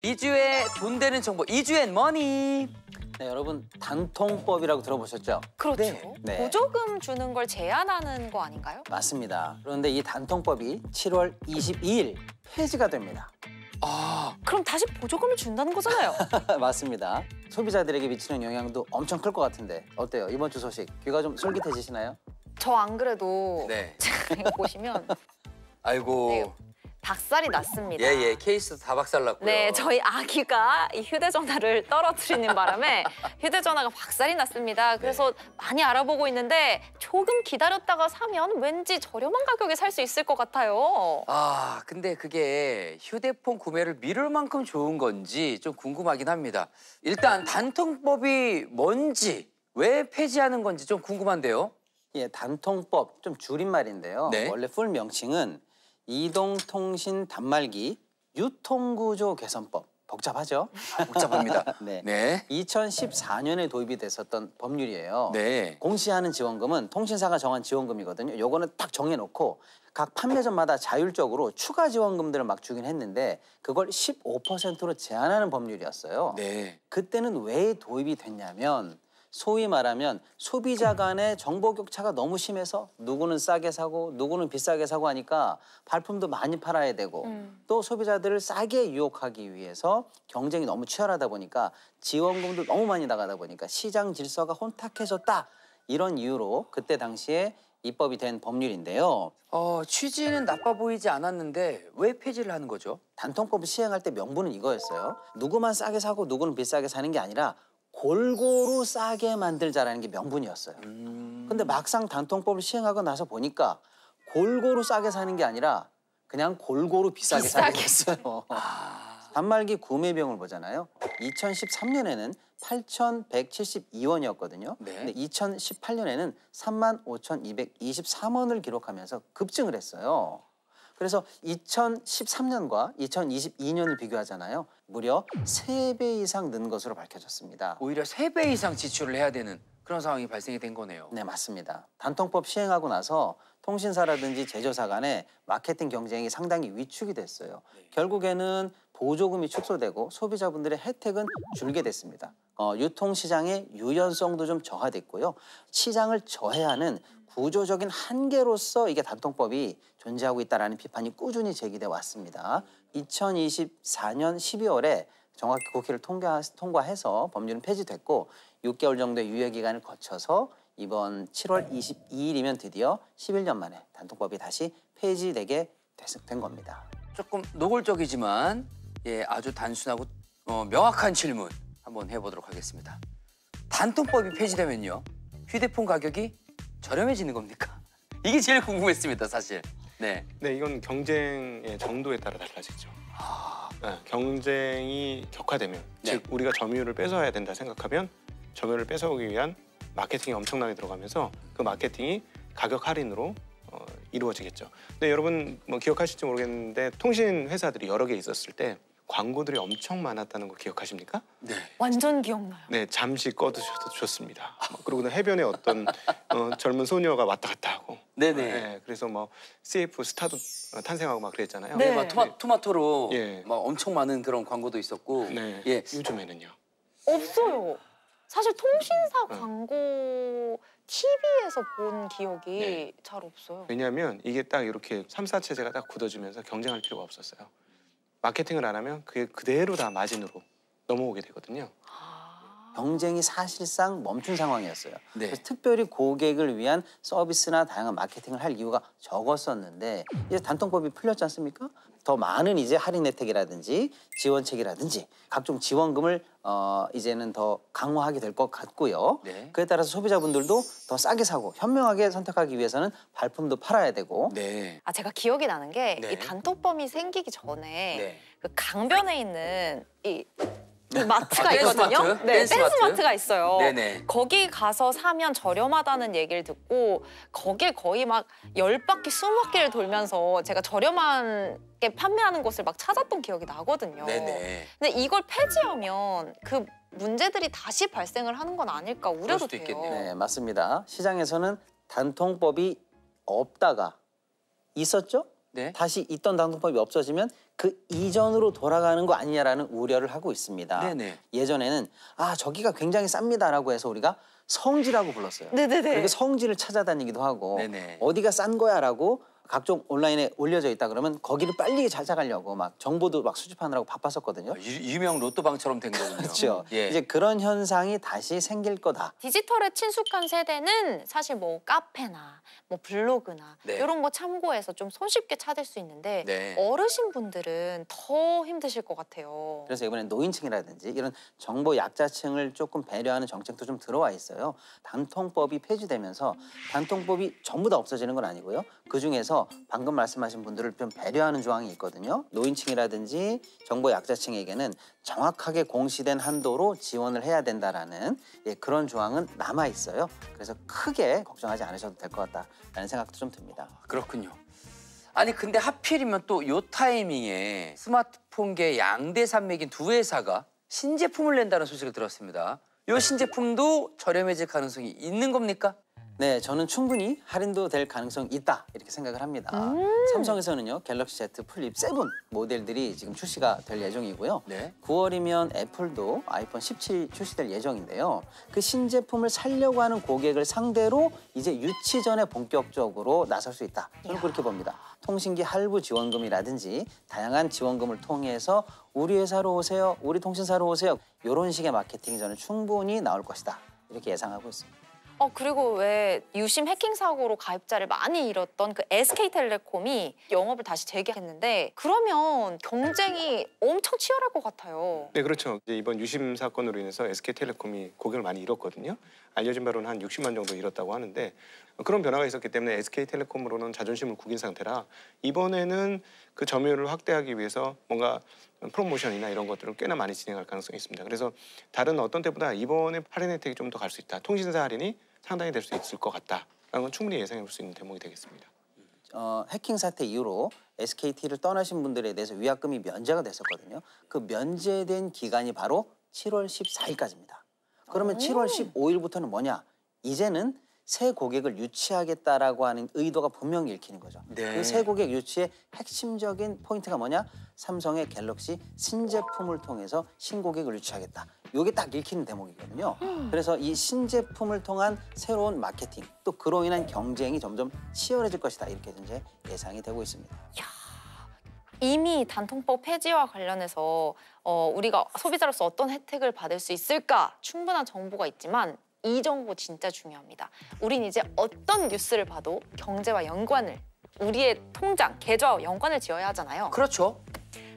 이주에 돈 되는 정보, 이주엔 머니. 네, 여러분 단통법이라고 들어보셨죠? 그렇죠. 네. 보조금 주는 걸 제한하는 거 아닌가요? 맞습니다. 그런데 이 단통법이 7월 22일 폐지가 됩니다. 그럼 다시 보조금을 준다는 거잖아요. 맞습니다. 소비자들에게 미치는 영향도 엄청 클 것 같은데 어때요? 이번 주 소식 귀가 좀 솔깃해지시나요? 저 안 그래도 네. 제가 이거 보시면 아이고. 네, 박살이 났습니다. 예, 케이스도 다 박살났고요. 네, 저희 아기가 이 휴대전화를 떨어뜨리는 바람에 휴대전화가 박살이 났습니다. 그래서 많이 알아보고 있는데 조금 기다렸다가 사면 왠지 저렴한 가격에 살 수 있을 것 같아요. 근데 그게 휴대폰 구매를 미룰 만큼 좋은 건지 좀 궁금하긴 합니다. 일단 단통법이 뭔지, 왜 폐지하는 건지 좀 궁금한데요. 예, 단통법 좀 줄임말인데요. 네. 원래 풀 명칭은 이동통신 단말기 유통구조 개선법. 복잡하죠? 복잡합니다. 네. 네. 2014년에 도입이 됐었던 법률이에요. 네. 공시하는 지원금은 통신사가 정한 지원금이거든요. 요거는 딱 정해놓고 각 판매점마다 자율적으로 추가 지원금들을 막 주긴 했는데 그걸 15%로 제한하는 법률이었어요. 네. 그때는 왜 도입이 됐냐면 소위 말하면 소비자 간의 정보 격차가 너무 심해서 누구는 싸게 사고 누구는 비싸게 사고 하니까 발품도 많이 팔아야 되고 또 소비자들을 싸게 유혹하기 위해서 경쟁이 너무 치열하다 보니까 지원금도 너무 많이 나가다 보니까 시장 질서가 혼탁해졌다. 이런 이유로 그때 당시에 입법이 된 법률인데요. 취지는 나빠 보이지 않았는데 왜 폐지를 하는 거죠? 단통법을 시행할 때 명분은 이거였어요. 누구만 싸게 사고 누구는 비싸게 사는 게 아니라 골고루 싸게 만들자라는 게 명분이었어요. 근데 막상 단통법을 시행하고 나서 보니까 골고루 싸게 사는 게 아니라 그냥 골고루 비싸게 사게 됐어요. 단말기 구매 비용을 보잖아요. 2013년에는 8,172원이었거든요. 네. 근데 2018년에는 35,223원을 기록하면서 급증을 했어요. 그래서 2013년과 2022년을 비교하잖아요. 무려 3배 이상 는 것으로 밝혀졌습니다. 오히려 3배 이상 지출을 해야 되는 그런 상황이 발생이 된 거네요. 네, 맞습니다. 단통법 시행하고 나서 통신사라든지 제조사 간의 마케팅 경쟁이 상당히 위축이 됐어요. 결국에는 보조금이 축소되고 소비자분들의 혜택은 줄게 됐습니다. 유통시장의 유연성도 좀 저하됐고요. 시장을 저해하는 구조적인 한계로서 이게 단통법이 존재하고 있다는 비판이 꾸준히 제기돼 왔습니다. 2024년 12월에 정확히 국회를 통과해서 법률은 폐지됐고 6개월 정도의 유예기간을 거쳐서 이번 7월 22일이면 드디어 11년 만에 단통법이 다시 폐지되게 된 겁니다. 조금 노골적이지만 아주 단순하고 명확한 질문 한번 해보도록 하겠습니다. 단통법이 폐지되면요, 휴대폰 가격이 저렴해지는 겁니까? 이게 제일 궁금했습니다, 사실. 네. 네, 이건 경쟁의 정도에 따라 달라지죠. 네, 경쟁이 격화되면, 네. 즉 우리가 점유율을 뺏어야 된다 생각하면 점유율을 뺏어오기 위한 마케팅이 엄청나게 들어가면서 그 마케팅이 가격 할인으로 이루어지겠죠. 근데 여러분 뭐 기억하실지 모르겠는데 통신 회사들이 여러 개 있었을 때 광고들이 엄청 많았다는 거 기억하십니까? 네. 완전 기억나요. 네, 잠시 꺼두셔도 좋습니다. 그리고 해변에 어떤 젊은 소녀가 왔다 갔다 하고, 네네. 네, 그래서 뭐 CF 스타도 탄생하고 막 그랬잖아요. 네. 막 토마토로 예. 막 엄청 많은 그런 광고도 있었고. 네, 예. 요즘에는요. 없어요. 사실 통신사 광고 TV에서 본 기억이 네. 잘 없어요. 왜냐하면 이게 딱 이렇게 3사 체제가 딱 굳어지면서 경쟁할 필요가 없었어요. 마케팅을 안 하면 그게 그대로 다 마진으로 넘어오게 되거든요. 경쟁이 사실상 멈춘 상황이었어요. 네. 그래서 특별히 고객을 위한 서비스나 다양한 마케팅을 할 이유가 적었었는데 이제 단통법이 풀렸지 않습니까? 더 많은 이제 할인 혜택이라든지 지원책이라든지 각종 지원금을 이제는 더 강화하게 될 것 같고요. 네. 그에 따라서 소비자분들도 더 싸게 사고 현명하게 선택하기 위해서는 발품도 팔아야 되고 네. 제가 기억이 나는 게 이 네. 단통법이 생기기 전에 네. 그 강변에 있는 이 마트가 댄스 있거든요. 마트? 네, 댄스 댄스 마트? 마트가 있어요. 네네. 거기 가서 사면 저렴하다는 얘기를 듣고 거길 거의 막 10바퀴, 20바퀴를 돌면서 제가 저렴하게 판매하는 곳을 막 찾았던 기억이 나거든요. 네네. 근데 이걸 폐지하면 그 문제들이 다시 발생을 하는 건 아닐까 우려도 수도 돼요. 있겠네요. 네, 맞습니다. 시장에서는 단통법이 없다가 있었죠? 네. 다시 있던 단통법이 없어지면 그 이전으로 돌아가는 거 아니냐라는 우려를 하고 있습니다. 네네. 예전에는 저기가 굉장히 쌉니다라고 해서 우리가 성지라고 불렀어요. 네네네. 그리고 성지를 찾아다니기도 하고 네네. 어디가 싼 거야라고 각종 온라인에 올려져 있다 그러면 거기를 빨리 찾아가려고 막 정보도 막 수집하느라고 바빴었거든요. 유명 로또방처럼 된 거군요. 그렇죠. 예. 이제 그런 현상이 다시 생길 거다. 디지털에 친숙한 세대는 사실 뭐 카페나 뭐 블로그나 네. 이런 거 참고해서 좀 손쉽게 찾을 수 있는데 네. 어르신분들은 더 힘드실 것 같아요. 그래서 이번에 노인층이라든지 이런 정보 약자층을 조금 배려하는 정책도 좀 들어와 있어요. 단통법이 폐지되면서 단통법이 전부 다 없어지는 건 아니고요. 그중에서 방금 말씀하신 분들을 좀 배려하는 조항이 있거든요. 노인층이라든지 정보 약자층에게는 정확하게 공시된 한도로 지원을 해야 된다라는 그런 조항은 남아 있어요. 그래서 크게 걱정하지 않으셔도 될 것 같다라는 생각도 좀 듭니다. 그렇군요. 아니 근데 하필이면 또 요 타이밍에 스마트폰계 양대 산맥인 두 회사가 신제품을 낸다는 소식을 들었습니다. 요 신제품도 저렴해질 가능성이 있는 겁니까? 네, 저는 충분히 할인도 될 가능성이 있다 이렇게 생각을 합니다. 삼성에서는요, 갤럭시 Z 플립 7 모델들이 지금 출시가 될 예정이고요. 네. 9월이면 애플도 아이폰 17 출시될 예정인데요. 그 신제품을 사려고 하는 고객을 상대로 이제 유치 전에 본격적으로 나설 수 있다. 저는 그렇게 봅니다. 통신기 할부 지원금이라든지 다양한 지원금을 통해서 우리 회사로 오세요, 우리 통신사로 오세요. 이런 식의 마케팅이 저는 충분히 나올 것이다. 이렇게 예상하고 있습니다. 그리고 왜 유심 해킹 사고로 가입자를 많이 잃었던 그 SK텔레콤이 영업을 다시 재개했는데 그러면 경쟁이 엄청 치열할 것 같아요. 네, 그렇죠. 이제 이번 유심 사건으로 인해서 SK텔레콤이 고객을 많이 잃었거든요. 알려진 바로는 한 60만 정도 잃었다고 하는데 그런 변화가 있었기 때문에 SK텔레콤으로는 자존심을 구긴 상태라 이번에는 그 점유율을 확대하기 위해서 뭔가 프로모션이나 이런 것들을 꽤나 많이 진행할 가능성이 있습니다. 그래서 다른 어떤 때보다 이번에 할인 혜택이 좀 더 갈 수 있다. 통신사 할인이 상당히 될 수 있을 것 같다라는 건 충분히 예상해 볼 수 있는 대목이 되겠습니다. 해킹 사태 이후로 SKT를 떠나신 분들에 대해서 위약금이 면제가 됐었거든요. 그 면제된 기간이 바로 7월 14일까지입니다. 그러면 7월 15일부터는 뭐냐? 이제는 새 고객을 유치하겠다라고 하는 의도가 분명히 읽히는 거죠. 네. 그 새 고객 유치의 핵심적인 포인트가 뭐냐? 삼성의 갤럭시 신제품을 통해서 신고객을 유치하겠다. 이게 딱 읽히는 대목이거든요. 그래서 이 신제품을 통한 새로운 마케팅, 또 그로 인한 경쟁이 점점 치열해질 것이다. 이렇게 현재 예상이 되고 있습니다. 이미 단통법 폐지와 관련해서 우리가 소비자로서 어떤 혜택을 받을 수 있을까 충분한 정보가 있지만 이 정보 진짜 중요합니다. 우린 이제 어떤 뉴스를 봐도 경제와 연관을 우리의 통장, 계좌와 연관을 지어야 하잖아요. 그렇죠.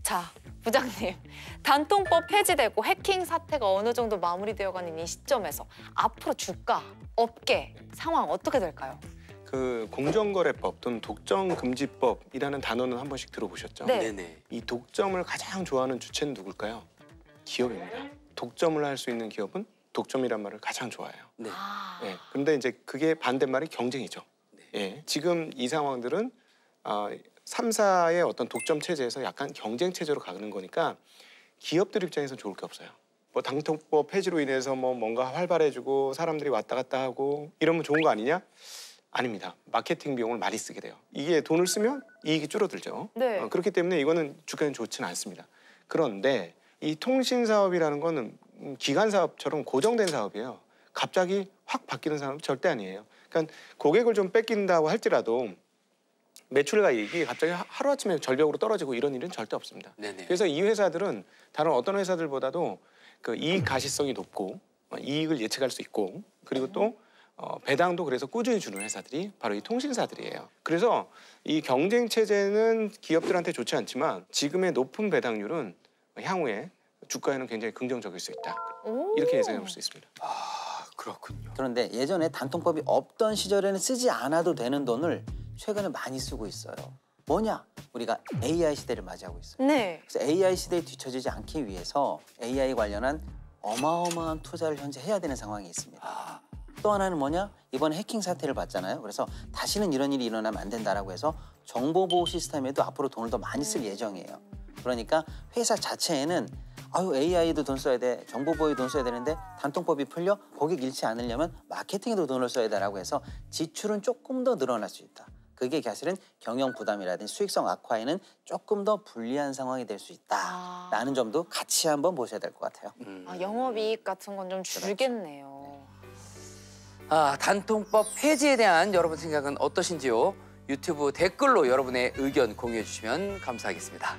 자, 부장님, 단통법 폐지되고 해킹 사태가 어느 정도 마무리되어가는 이 시점에서 앞으로 주가, 업계 상황 어떻게 될까요? 그 공정거래법 또는 독점금지법이라는 단어는 한 번씩 들어보셨죠? 네. 네네. 이 독점을 가장 좋아하는 주체는 누굴까요? 기업입니다. 독점을 할 수 있는 기업은 독점이란 말을 가장 좋아해요. 네. 아, 예, 그런데 이제 그게 반대말이 경쟁이죠. 예, 지금 이 상황들은 3사의 어떤 독점 체제에서 약간 경쟁 체제로 가는 거니까 기업들 입장에서 좋을 게 없어요. 뭐 단통법 폐지로 인해서 뭐 뭔가 활발해지고 사람들이 왔다 갔다 하고 이러면 좋은 거 아니냐? 아닙니다. 마케팅 비용을 많이 쓰게 돼요. 이게 돈을 쓰면 이익이 줄어들죠. 네. 그렇기 때문에 이거는 주가는 좋지는 않습니다. 그런데 이 통신 사업이라는 거는 기간 사업처럼 고정된 사업이에요. 갑자기 확 바뀌는 사업은 절대 아니에요. 그러니까 고객을 좀 뺏긴다고 할지라도 매출과 이익이 갑자기 하루아침에 절벽으로 떨어지고 이런 일은 절대 없습니다. 네네. 그래서 이 회사들은 다른 어떤 회사들보다도 그 이익 가시성이 높고 이익을 예측할 수 있고 그리고 또 배당도 그래서 꾸준히 주는 회사들이 바로 이 통신사들이에요. 그래서 이 경쟁 체제는 기업들한테 좋지 않지만 지금의 높은 배당률은 향후에 주가에는 굉장히 긍정적일 수 있다. 이렇게 예상해 볼 수 있습니다. 아, 그렇군요. 그런데 예전에 단통법이 없던 시절에는 쓰지 않아도 되는 돈을 최근에 많이 쓰고 있어요. 뭐냐? 우리가 AI 시대를 맞이하고 있어요. 네. 그래서 AI 시대에 뒤처지지 않기 위해서 AI 관련한 어마어마한 투자를 현재 해야 되는 상황이 있습니다. 또 하나는 뭐냐? 이번에 해킹 사태를 봤잖아요. 그래서 다시는 이런 일이 일어나면 안 된다라고 해서 정보보호 시스템에도 앞으로 돈을 더 많이 쓸 예정이에요. 그러니까 회사 자체에는 AI도 돈 써야 돼, 정보보호에 돈 써야 되는데 단통법이 풀려 고객 잃지 않으려면 마케팅에도 돈을 써야 돼라고 해서 지출은 조금 더 늘어날 수 있다. 그게 사실은 경영 부담이라든지 수익성 악화에는 조금 더 불리한 상황이 될 수 있다라는 점도 같이 한번 보셔야 될 것 같아요. 영업이익 같은 건 좀 줄겠네요. 단통법 폐지에 대한 여러분 생각은 어떠신지요? 유튜브 댓글로 여러분의 의견 공유해 주시면 감사하겠습니다.